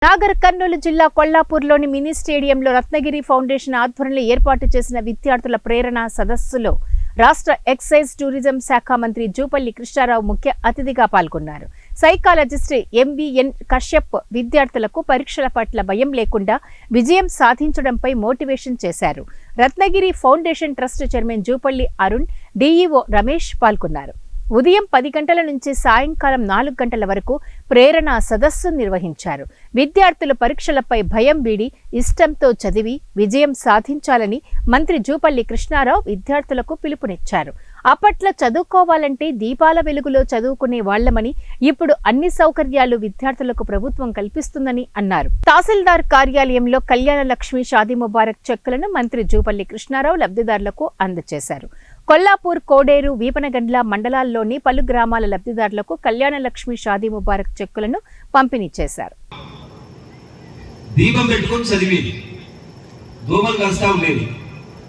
నాగర్ కర్నూలు జిల్లా కొల్లాపూర్లోని మినీ స్టేడియంలో రత్నగిరి ఫౌండేషన్ ఆధ్వర్యంలో ఏర్పాటు చేసిన విద్యార్థుల ప్రేరణ సదస్సులో రాష్ట్ర ఎక్సైజ్ టూరిజం శాఖ మంత్రి జూపల్లి కృష్ణారావు ముఖ్య అతిథిగా పాల్గొన్నారు. సైకాలజిస్ట్ ఎంబీఎన్ కశ్యప్ విద్యార్థులకు పరీక్షల పట్ల భయం లేకుండా విజయం సాధించడంపై మోటివేషన్ చేశారు. Ratnagiri foundation trust chairman Jupalli Arun, DEO Ramesh పాల్గొన్నారు. ఉదయం 10 గంటల నుంచి సాయంకాలం 4 గంటల వరకు ప్రేరణ సదస్సు నిర్వహించారు. విద్యార్థులు పరీక్షలపై భయం వీడి ఇష్టంతో చదివి విజయం సాధించాలని మంత్రి జూపల్లి కృష్ణారావు విద్యార్థులకు పిలుపునిచ్చారు. అప్పట్లో చదువుకోవాలంటే దీపాల వెలుగులో చదువుకునే వాళ్లమని, ఇప్పుడు అన్ని సౌకర్యాలు విద్యార్థులకు ప్రభుత్వం కల్పిస్తుందని అన్నారు. తహసీల్దార్ కార్యాలయంలో కళ్యాణ లక్ష్మి షాదీ ముబారక్ చెక్కులను మంత్రి జూపల్లి కృష్ణారావు లబ్ధిదారులకు అందజేశారు. కొల్లాపూర్, కోడేరు, వీపనగండ్ల మండలాల్లోని పలు గ్రామాల లబ్ధిదారులకు కళ్యాణ లక్ష్మి షాదీ ముబారక్ చెక్కులను పంపిణీ చేశారు. దీపం పెట్టుకొని చదివేది, దోమలు కలుస్తా ఉండేది,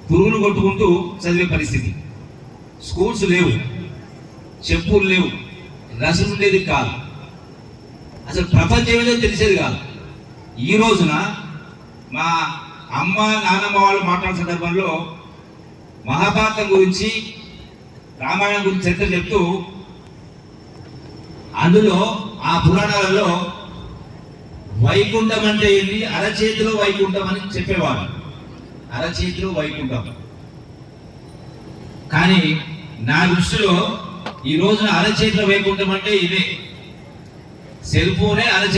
పురుగులు కొట్టుకుంటూ చదివే పరిస్థితి. స్కూల్స్ లేవు, చెప్పులు లేవు, రసం ఉండేది కాదు, అసలు ప్రపంచం ఏదో తెలిసేది కాదు. ఈ రోజున మా అమ్మ నాన్నమ్మ వాళ్ళు మాట్లాడే సందర్భంలో మహాభారతం గురించి, రామాయణం గురించి చరిత్ర చెప్తూ అందులో ఆ పురాణాలలో వైకుంఠం అంటే ఏంటి, అరచేతిలో వైకుంఠం అని చెప్పేవాడు. అరచేతిలో వైకుంఠం. కానీ నా దృష్టిలో ఈ రోజున అరచేతిలో వైకుంఠం అంటే ఇదే, సెల్ ఫోనే అరచేతి.